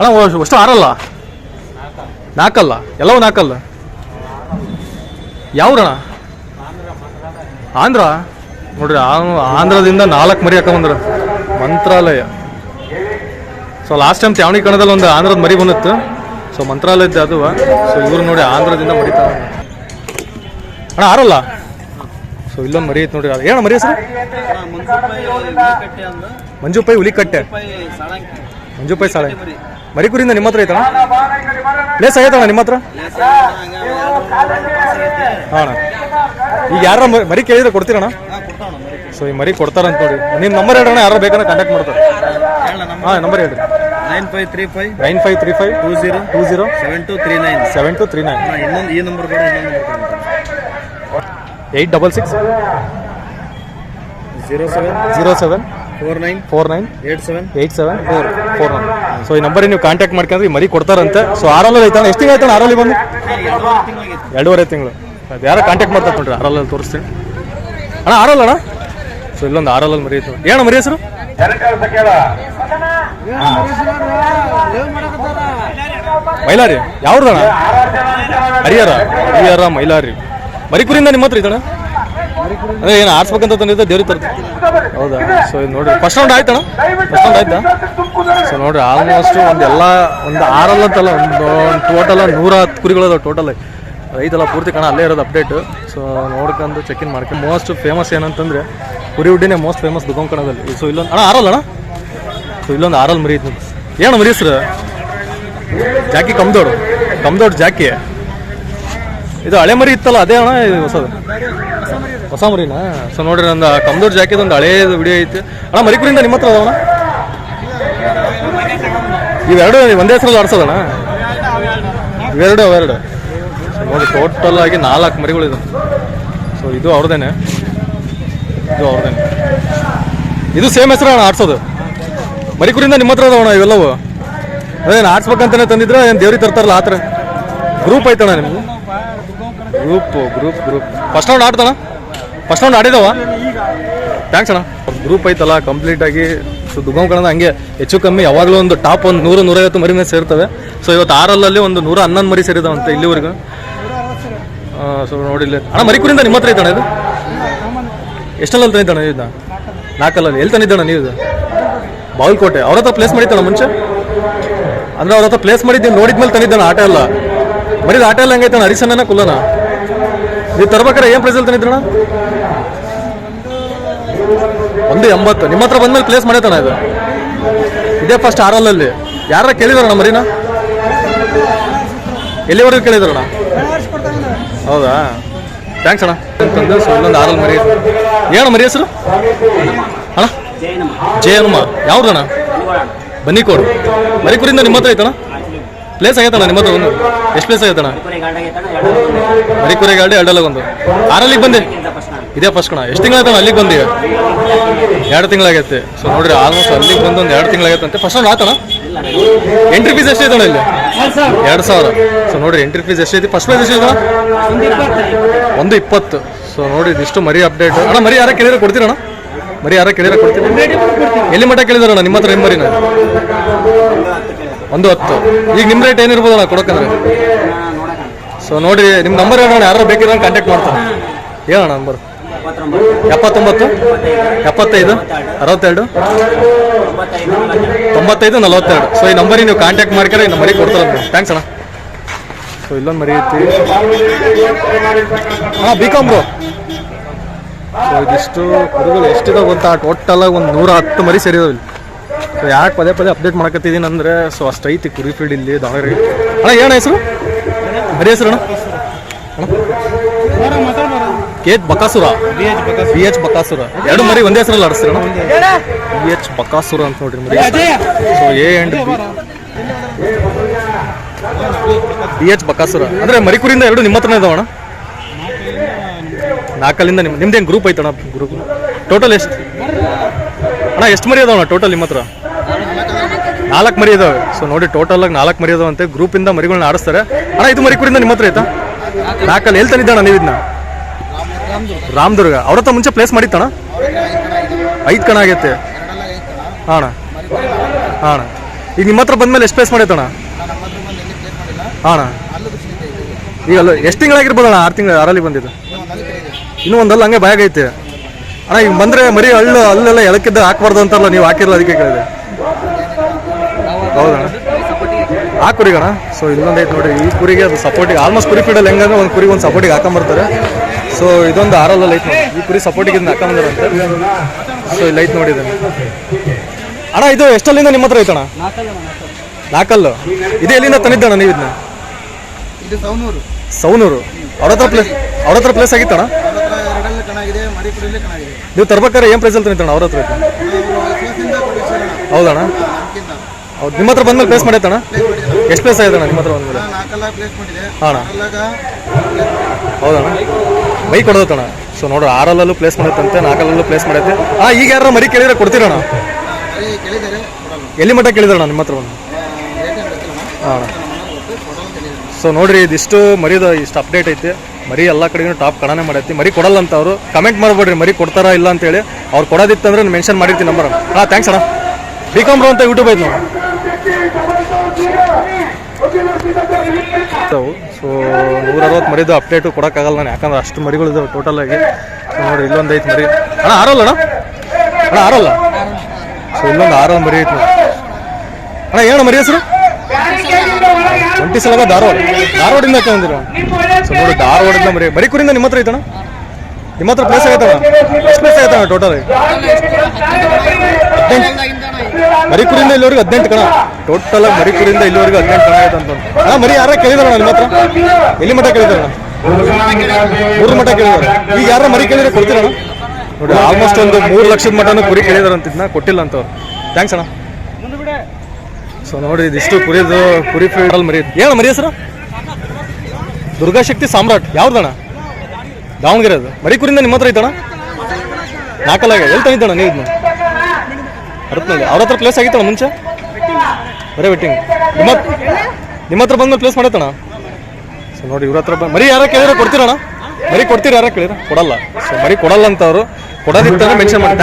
ಅಣ್ಣ ಅಷ್ಟು ಆರಲ್ಲ ನಾಲ್ಕಲ್ಲ ಎಲ್ಲವೂ ನಾಲ್ಕಲ್ಲ ಯಾವ್ರಣ ಆಂಧ್ರ ನೋಡ್ರಿ ಆಂಧ್ರದಿಂದ 4 ಮರಿ ಹಾಕೊಂಬಂದ್ರ ಮಂತ್ರಾಲಯ. ಸೊ ಲಾಸ್ಟ್ ಟೈಮ್ ತ್ಯಾವಣಿ ಕಣದಲ್ಲಿ ಒಂದು ಆಂಧ್ರದ ಮರಿ ಬಂದಿತ್ತು. ಸೊ ಮಂತ್ರಾಲಯದ್ದು ಅದು. ಸೊ ಇವ್ರು ನೋಡಿ ಆಂಧ್ರದಿಂದ ಮರಿತಾವ ಅಣ್ಣ ಆರಲ್ಲ. ಸೊ ಇಲ್ಲೊಂದು ಮರಿ ಐತೆ ನೋಡ್ರಿ. ಏನ ಮರಿ ಹೆಸರು? ಮಂಜುಪೈ ಹುಲಿಕಟ್ಟೆ. ಮಂಜುಪೈ ಸಾಳೆ ಮರಿ ಕುರಿಯಿಂದ ನಿಮ್ಮ ಹತ್ರ ಐತಣ? ಪ್ಲೇಸ್ ಆಗೈತಣ್ಣ ನಿಮ್ಮ ಹತ್ರ? ಹಾಂ ಈಗ ಯಾರ ಮರಿ ಕೇಳಿದ್ರೆ ಕೊಡ್ತೀರಣ್ಣ? ಸೊ ಈ ಮರಿ ಕೊಡ್ತಾರಂತ ನೋಡಿ. ನಿಮ್ಮ ನಂಬರ್ ಹೇಳೋಣ, ಯಾರು ಬೇಕಾದ್ರೆ ಕಾಂಟ್ಯಾಕ್ಟ್ ಮಾಡ್ತಾರೆ. ಹಾಂ ನಂಬರ್ ಹೇಳ್ರಿ. 9535 20 7239 ಇನ್ನೊಂದು ಈ ನಂಬರ್ 866 07 49 87 ಸೊ ಈ ನಂಬರಿಗೆ ನೀವು ಕಾಂಟ್ಯಾಕ್ಟ್ ಮಾಡ್ಕೊಂಡ್ರೆ ಈ ಮರಿ ಕೊಡ್ತಾರಂತೆ. ಸೊ ಆರಲ್ಲಿ ಐತಣ್ಣ. ಎಷ್ಟು ತಿಂಗಳು ಆಯ್ತಾನೆ ಆರಲ್ಲಿ ಬಂದು? 2.5 ತಿಂಗಳು. ಅದು ಯಾರೋ ಕಾಂಟ್ಯಾಕ್ಟ್ ಮಾಡ್ತಾರೆ ನೋಡ್ರಿ. ಆರಲ್ಲಿ ತೋರಿಸ್ತೀನಿ ಅಣ್ಣ. ಆರಲ್ಲ ಅಣ್ಣ. ಸೊ ಇಲ್ಲೊಂದು ಆರಲ್ಲಿ ಮರಿ ಐತೆ. ಏನ ಮರಿ ಹೆಸರು? ಮೈಲಾರಿ. ಯಾವ್ದಣ್ಣ? ಹರಿಹರ ಮೈಲಾರಿ. ಮರಿ ಕುರಿಯಿಂದ ನಿಮ್ಮ ಹತ್ರ ಐತಣ್ಣ? ಅದೇ ಏನು ಆಡ್ಸ್ಬೇಕಂತ ತಂದಿದ್ದ ದೇವ್ರಿಗೆ ತರ್ತೀವಿ. ಹೌದಾ? ಸೊ ಇದು ನೋಡ್ರಿ ಫಸ್ಟ್ ರೌಂಡ್ ಆಯ್ತಣ್ಣ? ಫಸ್ಟ್ ರೌಂಡ್ ಆಯ್ತಾ? ಸೊ ನೋಡ್ರಿ ಆಲ್ಮೋಸ್ಟ್ ಒಂದು ಆರಲ್ಲ ಅಂತಲ್ಲ, ಒಂದು ಟೋಟಲ್ 110 ಕುರಿಗಳದ ಟೋಟಲ್ ಐತಲ್ಲ ಪೂರ್ತಿ ಕಣ ಅಲ್ಲೇ ಇರೋದು ಅಪ್ಡೇಟ್. ಸೊ ನೋಡ್ಕೊಂಡು ಚೆಕ್ ಇನ್ ಮಾಡ್ಕೊಂಡು ಮೋಸ್ಟ್ ಫೇಮಸ್ ಏನಂತಂದ್ರೆ ಕುರಿ ಉಡ್ಡಿನೇ ಮೋಸ್ಟ್ ಫೇಮಸ್ ದುಕಾನ್ ಕಣದಲ್ಲಿ. ಸೊ ಇಲ್ಲೊಂದು ಅಣ್ಣ ಆರಲ್ಲ ಅಣ್ಣ. ಸೊ ಇಲ್ಲೊಂದು ಆರಲ್ ಮರಿ ಐತಿ. ಏನು ಮರಿ ಹೆಸರು? ಜಾಕಿ ಕಮ್ದೋಡು ಜಾಕಿ. ಇದು ಹಳೆ ಮರಿ ಇತ್ತಲ್ಲ ಅದೇ ಅಣ್ಣ? ಇದು ಹೊಸ ಮರಿನಾ? ಸೊ ನೋಡ್ರಿ ನಂದು ಕಮ್ದೋಡ್ ಜಾಕಿದ ಒಂದು ಹಳೇದು ವಿಡಿಯೋ ಐತಿ ಅಣ್ಣ. ಮರಿ ಕುರಿಯಿಂದ ನಿಮ್ಮ ಹತ್ರ ಅದಾವಣ್ಣ? ಇವೆರಡು ಒಂದೇ ಹೆಸರಲ್ಲಿ ಆಡ್ಸೋದಣ್ಣ? ಇವೆರಡು ಸೊ ನೋಡಿ ಟೋಟಲ್ ಆಗಿ 4 ಮರಿಗಳಿದೆ. ಸೊ ಇದು ಅವ್ರದ್ದೇನೆ, ಇದು ಸೇಮ್ ಹೆಸರು ಅಣ್ಣ ಆಡ್ಸೋದು. ಮರಿ ಕುರಿಯಿಂದ ನಿಮ್ಮ ಹತ್ರ ಅದಾವಣ್ಣ ಇವೆಲ್ಲವು? ಅದೇನು ಆಡ್ಸ್ಬೇಕಂತಾನೆ ತಂದಿದ್ರೆ ಏನು ದೇವ್ರಿಗೆ ತರ್ತಾರಲ್ಲ ಆ ಥರ ಗ್ರೂಪ್ ಐತಣ್ಣ ನಿಮ್ಗೆ? ಗ್ರೂಪ್ ಫಸ್ಟ್ ರೌಂಡ್ ಆಡ್ತಾನ? ಫಸ್ಟ್ ರೌಂಡ್ ಆಡಿದವ? ಥ್ಯಾಂಕ್ಸ್ ಅಣ್ಣ. ಗ್ರೂಪ್ ಐತಲ್ಲ ಕಂಪ್ಲೀಟ್ ಆಗಿ. ಸೊ ದುಗಾಂಕಣದ ಹಂಗೆ ಹೆಚ್ಚು ಕಮ್ಮಿ ಯಾವಾಗಲೂ ಒಂದು ಟಾಪ್ ಒಂದು 100-150 ಮರಿ ಮೇಲೆ ಸೇರ್ತವೆ. ಸೊ ಇವತ್ತು ಆರಲ್ಲಲ್ಲಿ ಒಂದು 111 ಮರಿ ಸೇರಿದಾವಂತೆ ಇಲ್ಲಿವರೆಗೂ. ಸೊ ನೋಡಿಲ್ಲ ಅಣ್ಣ. ಮರಿ ಕುರಿಯಿಂದ ನಿಮ್ಮ ಹತ್ರ ಐತಣ್ಣ ಇದು? ಎಷ್ಟಲ್ಲಿ ತಂದಿದ್ದಣ್ಣ ಇದನ್ನ? 4 ಎಲ್ಲಿ ತಂದಿದ್ದಣ್ಣ ನೀವು? ಇದು ಬಾಗಲಕೋಟೆ. ಅವ್ರ ಹತ್ರ ಪ್ಲೇಸ್ ಮಾಡಿದ್ದಣ್ಣ ಮುಂಚೆ? ಅಂದ್ರೆ ಅವ್ರ ಹತ್ರ ಪ್ಲೇಸ್ ಮಾಡಿದ್ದೀನಿ, ನೋಡಿದ್ಮೇಲೆ ತಂದಿದ್ದಾನ. ಆಟ ಎಲ್ಲ ಮರಿದ ಆಟ ಎಲ್ಲ ಹೆಂಗೈತಣ್ಣ? ಹರಿಸನ್ನ ಕುಲ್ಲನ? ನೀವು ತರ್ಬೇಕಾರೆ ಏನು ಪ್ರೈಸಲ್ಲಿ ತಂದಿದ್ರಣ್ಣ? 180. ನಿಮ್ಮ ಹತ್ರ ಬಂದ್ಮೇಲೆ ಪ್ಲೇಸ್ ಮಾಡೈತಣ್ಣ ಇದು? ಇದೇ ಫಸ್ಟ್ ಆರಲ್ಲಲ್ಲಿ. ಯಾರ ಕೇಳಿದಾರಣ್ಣ ಮರಿನ? ಎಲ್ಲಿವರೆಗೂ ಕೇಳಿದಾರಣ್ಣ? ಹೌದಾ? ಥ್ಯಾಂಕ್ಸ್ ಅಣ್ಣ ಅಂತಂದು. ಸೊ ಇಲ್ಲೊಂದು ಆರಲ್ ಮರಿ. ಏನು ಮರಿ ಹೆಸರು ಅಣ್ಣ? ಜಯಮ್ಮ. ಯಾವ್ದಣ್ಣ? ಬನ್ನಿಕೋಡು. ಮರಿ ಕುರಿಯಿಂದ ನಿಮ್ಮ ಹತ್ರ ಐತಣ್ಣ? ಪ್ಲೇಸ್ ಆಗೈತಣ್ಣ ನಿಮ್ಮ ಹತ್ರ? ಒಂದು ಎಷ್ಟು ಪ್ಲೇಸ್ ಆಗೈತಣ್ಣ? ಮರಿ ಕುರಿ ಗಾಡಿ 2 ಒಂದು. ಆರಲ್ಲಿಗೆ ಬಂದೆ? ಇದೇ ಫಸ್ಟ್ ಕಣ. ಎಷ್ಟು ತಿಂಗಳಾಯ್ತಣ್ಣ ಅಲ್ಲಿಗೆ ಬಂದು? 2 ತಿಂಗಳಾಗೈತೆ. ಸೊ ನೋಡ್ರಿ ಆಲ್ಮೋಸ್ಟ್ ಅಲ್ಲಿಗೆ ಬಂದು ಒಂದು 2 ತಿಂಗಳಾಗೈತೆ. ಫಸ್ಟ್ ರೌಂಡ್ ಆತಣ್ಣ? ಎಂಟ್ರಿ ಫೀಸ್ ಎಷ್ಟೈತಣ್ಣ ಇಲ್ಲಿ? 2000. ಸೊ ನೋಡ್ರಿ ಎಂಟ್ರಿ ಫೀಸ್ ಎಷ್ಟೈತಿ? ಫಸ್ಟ್ ಪ್ರೈಸ್ ಎಷ್ಟೈತಣ್ಣ? 120. ಸೊ ನೋಡಿ ಇದಿಷ್ಟು ಮರಿ ಅಪ್ಡೇಟ್ ಅಣ್ಣ. ಮರಿ ಯಾರ ಕೇಳಿದ್ರೆ ಕೊಡ್ತೀರಣ್ಣ? ಮರಿ ಯಾರ ಕೇಳಿದ್ರೆ ಕೊಡ್ತೀರಿ? ಎಲ್ಲಿ ಮಟ್ಟ ಕೇಳಿದಾರಣ್ಣ ನಿಮ್ಮ ಹತ್ರ ನಿಮ್ಮ ಮರಿನ? 110. ಈಗ ನಿಮ್ಮ ರೇಟ್ ಏನಿರ್ಬೋದಣ್ಣ ಕೊಡೋಕಂದ್ರೆ? ಸೊ ನೋಡಿ ನಿಮ್ಮ ನಂಬರ್ ಹೇಳೋಣ, ಯಾರು ಬೇಕಿದ್ರೆ ಕಾಂಟ್ಯಾಕ್ಟ್ ಮಾಡ್ತಾರೆ. ಹೇಳೋಣ ನಂಬರ್. 79 75 62 95 42. ಸೊ ಈ ನಂಬರಿಗೆ ನೀವು ಕಾಂಟ್ಯಾಕ್ಟ್ ಮಾಡ್ತಾರೆ, ಈ ನಂಬರಿಗೆ ಕೊಡ್ತಾರೆ. ಥ್ಯಾಂಕ್ಸ್ ಅಣ್ಣ. ಸೊ ಇಲ್ಲೊಂದು ಮರಿ ಐತಿ ಹಾಂ ಬಿಕಾಮ್ ಬ್ರೋ. ಸೊ ಇದಿಷ್ಟು ಕುರಿಗಳು ಎಷ್ಟಿದಾವೆ ಗೊತ್ತಾ? ಟೋಟಲಾಗಿ ಒಂದು 110 ಮರಿ ಸೇರಿದಾವೆ ಇಲ್ಲಿ. ಸೊ ಯಾಕೆ ಪದೇ ಅಪ್ಡೇಟ್ ಮಾಡಕತ್ತಿದ್ದೀನಿ ಅಂದರೆ ಸೊ ಅಷ್ಟು ಐತಿ ಕುರಿ ಫೀಲ್ಡ್ ಇಲ್ಲಿ ದಾವಣಗೆರೆ. ಅಣ್ಣ ಏನು ಹೆಸರು? ಮರಿ ಹೆಸರು ಅಣ್ಣ? KH ಬಕಾಸುರ. BH ಬಕಾಸುರ. 2 ಮರಿ ಒಂದೇ ಹೆಸರಲ್ಲಿ ಆಡಿಸ್ತೀರಣ್ಣ? BH ಬಕಾಸುರ ಅಂತ ನೋಡ್ರಿ ಮರಿ. So A and B. BH Bakasura ಅಂದರೆ ಮರಿ ಕುರಿಯಿಂದ 2 ನಿಮ್ಮ ಹತ್ರನೇ ಇದಾವಣ್ಣ? 4 ನಿಮ್ದೇನು ಗ್ರೂಪ್ ಐತಣ್ಣ? ಗ್ರೂಪ್ ಟೋಟಲ್ ಎಷ್ಟು ಅಣ್ಣ? ಎಷ್ಟು ಮರಿ ಅದಾವಣ್ಣ ಟೋಟಲ್ ನಿಮ್ಮ ಹತ್ರ? 4 ಮರಿ ಇದಾವೆ. ಸೊ ನೋಡಿ ಟೋಟಲಾಗಿ 4 ಮರಿ ಇದಾವಂತೆ. ಗ್ರೂಪಿಂದ ಮರಿಗಳನ್ನ ಆಡಿಸ್ತಾರೆ. ಅಣ್ಣ ಇದು ಮರಿ ಕುರಿಯಿಂದ ನಿಮ್ಮ ಹತ್ರ ಐತಾ? 4 ಎಲ್ಲಿ ತಂದಿದ್ದಣ್ಣ ನೀವು ಇದನ್ನ? ರಾಮದುರ್ಗ. ಅವ್ರ ಹತ್ರ ಮುಂಚೆ ಪ್ಲೇಸ್ ಮಾಡಿತ್ತಣ್ಣ? 5 ಕಣ ಆಗೈತೆ. ಹಾಂ ಅಣ್ಣ. ಈಗ ನಿಮ್ಮ ಹತ್ರ ಬಂದ್ಮೇಲೆ ಎಷ್ಟು ಪ್ಲೇಸ್ ಮಾಡೈತಣ್ಣ? ಹಾಂ ಅಣ್ಣ. ಈಗ ಅಲ್ಲ ಎಷ್ಟು ತಿಂಗಳಾಗಿರ್ಬೋದಣ್ಣ? 6 ತಿಂಗಳು 6 ಬಂದಿದ್ದು. ಇನ್ನೂ ಒಂದಲ್ಲ ಹಂಗೆ ಬ್ಯಾಗ್ ಐತೆ ಅಣ್ಣ. ಈಗ ಬಂದರೆ ಮರಿ ಅಲ್ಲೆಲ್ಲ ಎಳಕಿದ್ದ ಹಾಕ್ಬಾರ್ದು ಅಂತಾರಲ್ಲ, ನೀವು ಹಾಕಿರಲ್ಲ, ಅದಕ್ಕೆ ಕೇಳಿದೆ. ಹೌದಣ್ಣ, ಆ ಕುರಿಗಣ. ಸೊ ಇಲ್ಲೊಂದು ಐತೆ ನೋಡಿ, ಈ ಕುರಿಗೆ ಅದು ಸಪೋರ್ಟಿಗೆ ಆಲ್ಮೋಸ್ಟ್ ಕುರಿ ಫೀಡಲ್ಲಿ ಹೆಂಗಂದ್ರೆ ಒಂದು ಕುರಿಗೆ ಒಂದು ಸಪೋರ್ಟಿಗೆ ಹಾಕೊಂಬರ್ತಾರೆ. ಸೊ ಇದೊಂದು ಆರಲ್ಲಲ್ಲಿ ಐತೆ ನೋಡಿ, ಈ ಕುರಿ ಸಪೋರ್ಟಿಗೆ ಇದನ್ನ ಹಾಕೊಂಬಂದಾರಂತೆ. ಸೊ ಇಲ್ಲಿ ಐತೆ ನೋಡಿ ಇದನ್ನು ಅಣ್ಣ. ಇದು ಎಷ್ಟಲ್ಲಿಂದ ನಿಮ್ಮ ಹತ್ರ ಐತಣ್ಣ? 4 ಇದು ಎಲ್ಲಿಂದ ತಂದಿದ್ದಣ್ಣ ನೀವು ಇದನ್ನ? ಸೌನೂರು. ಅವ್ರ ಹತ್ರ ಪ್ಲೇಸ್ ಆಗಿತ್ತಣ್ಣ? ನೀವು ತರ್ಬೇಕಾದ್ರೆ ಏನು ಪ್ರೈಸಲ್ಲಿ ತಂದಿತ್ತಣ್ಣ ಅವ್ರ ಹತ್ರ? ಹೌದಣ್ಣ. ಹೌದು, ನಿಮ್ಮ ಹತ್ರ ಬಂದ್ಮೇಲೆ ಪ್ಲೇಸ್ ಮಾಡೈತಣ್ಣ? ಎಷ್ಟು ಪ್ಲೇಸ್ ಆಗಿದೆ ನಿಮ್ಮ ಹತ್ರ ಬಂದ್ಮೇಲೆ? ಹಾಂ ಹೌದಣ್ಣ. ಮೈ ಕೊಡೋದಣ್ಣ. ಸೊ ನೋಡ್ರಿ, 6 ಪ್ಲೇಸ್ ಮಾಡೈತಂತೆ, 4 ಪ್ಲೇಸ್ ಮಾಡೈತೆ. ಈಗ ಯಾರು ಮರಿ ಕೇಳಿದ್ರೆ ಕೊಡ್ತೀರಣ್ಣ? ಎಲ್ಲಿ ಮಟ್ಟ ಕೇಳಿದ್ರಣ್ಣ ನಿಮ್ಮ ಹತ್ರ ಬಂದು? ಹಾಂ. ಸೊ ನೋಡ್ರಿ, ಇದಿಷ್ಟು ಮರಿದು ಇಷ್ಟು ಅಪ್ಡೇಟ್ ಐತಿ. ಮರಿ ಎಲ್ಲ ಕಡೆಗೂ ಟಾಪ್ ಕಣನೆ ಮಾಡೈತಿ. ಮರಿ ಕೊಡಲ್ಲ ಅಂತ ಅವರು ಕಮೆಂಟ್ ಮಾಡ್ಬೇಡ್ರಿ, ಮರಿ ಕೊಡ್ತಾರಾ ಇಲ್ಲ ಅಂತೇಳಿ. ಅವ್ರು ಕೊಡೋದಿತ್ತಂದ್ರೆ ನಾನು ಮೆನ್ಷನ್ ಮಾಡಿರ್ತೀನಿ ನಂಬರ್. ಹಾಂ, ಥ್ಯಾಂಕ್ಸ್ ಅಣ್ಣ. ಬಿಕಾಮ್ ಬ್ರೋ ಅಂತ ಯೂಟ್ಯೂಬ್ ಐತೆ ನೋಡಿ. ಸೊ 160 ಮರಿದು ಅಪ್ಡೇಟು ಕೊಡೋಕ್ಕಾಗಲ್ಲ ನಾನು, ಯಾಕಂದ್ರೆ ಅಷ್ಟು ಮರಿಗಳಿದಾವೆ ಟೋಟಲ್ ಆಗಿ. ಸೊ ನೋಡಿ, ಇಲ್ಲೊಂದು ಐತೆ ಮರಿ ಅಣ್ಣ. ಆರಲ್ಲ ಆರಲ್ಲ. ಸೊ ಇಲ್ಲೊಂದು 6 ಮರಿ ಐತೆ ನೋಡಿ ಅಣ್ಣ. ಏನು ಮರಿ ಹೆಸರು? 20 ಸಲ ಧಾರವಾಡಿಂದ ಹಾಕೊಂಡಿರ. ಸೊ ನೋಡಿ, ಧಾರವಾಡಿಂದ ಮರಿ ಕುರಿಯಿಂದ ನಿಮ್ಮ ಹತ್ರ ಐತಣ್ಣ? ನಿಮ್ಮ ಹತ್ರ ಪ್ಲೇಸ್ ಆಗೈತಣ್ಣ? ಎಷ್ಟು ಪ್ಲೇಸ್ ಆಗೈತಣ್ಣ ಟೋಟಲ್? 18 ಮರಿ ಕುರಿಯಿಂದ ಇಲ್ಲಿವರೆಗೂ 18 ಕಣ ಟೋಟಲ್. ಮರಿ ಕುರಿಯಿಂದ ಇಲ್ಲಿವರೆಗೂ 18 ಕಣ ಆಯ್ತು ಅಂತ ಅಣ್ಣ. ಮರಿ ಯಾರ ಕೇಳಿದಾರಣ್ಣ ನಿಮ್ಮ ಹತ್ರ? ಎಲ್ಲಿ ಮಟ್ಟ ಕೇಳಿದಾರಣ್ಣ? 3 ಮಟ್ಟ ಕೇಳಿದಾರೆ. ಈಗ ಯಾರ ಮರಿ ಕೇಳಿದ್ರೆ ಕೊಡ್ತೀರಣ್ಣ? ನೋಡಿ, ಆಲ್ಮೋಸ್ಟ್ ಒಂದು 3 ಲಕ್ಷದ ಮಟ್ಟನೂ ಕುರಿ ಕೇಳಿದಾರೆ ಅಂತಿದ್ನ, ಕೊಟ್ಟಿಲ್ಲ ಅಂತ. ಥ್ಯಾಂಕ್ಸ್ ಅಣ್ಣ. ಸೊ ನೋಡಿ, ಇದಿಷ್ಟು ಕುರಿ ಫೀಲ್ಡಲ್ಲಿ ಮರಿ. ಏನು ಮರಿ ಹೆಸರು? ದುರ್ಗಾಶಕ್ತಿ ಸಾಮ್ರಾಟ್. ಯಾವ್ದಣ್ಣ? ದಾವಣಗೆರೆ. ಅದು ಮರಿ ಕುರಿಯಿಂದ ನಿಮ್ಮ ಹತ್ರ ಐತಣ್ಣ? 4 ಎಲ್ಲಿ ತಂದಿದ್ದಣ್ಣ ನೀವು ಇದನ್ನ? ಹರತ್ನಲ್ಲಿ. ಅವ್ರ ಹತ್ರ ಪ್ಲೇಸ್ ಆಗಿತ್ತಣ್ಣ ಮುಂಚೆ? ಬರೀ ವೆಟ್ಟಿಂಗ್. ನಿಮ್ಮ ಹತ್ರ ಬಂದ್ಮೇಲೆ ಪ್ಲೇಸ್ ಮಾಡೈತಣ್ಣ? ಸೊ ನೋಡಿ, ಇವ್ರ ಹತ್ರ ಮರಿ ಯಾರ ಕೇಳಿದ್ರೆ ಕೊಡ್ತೀರಣ್ಣ? ಮರಿ ಕೊಡ್ತೀರ? ಯಾರ ಕೇಳಿದ್ರೆ ಕೊಡಲ್ಲ. ಸೊ ಮರಿ ಕೊಡಲ್ಲ ಅಂತ ಅವರು. ಕೊಡೋದಿತ್ತಂದ್ರೆ ಮೆನ್ಷನ್ ಮಾಡಿ.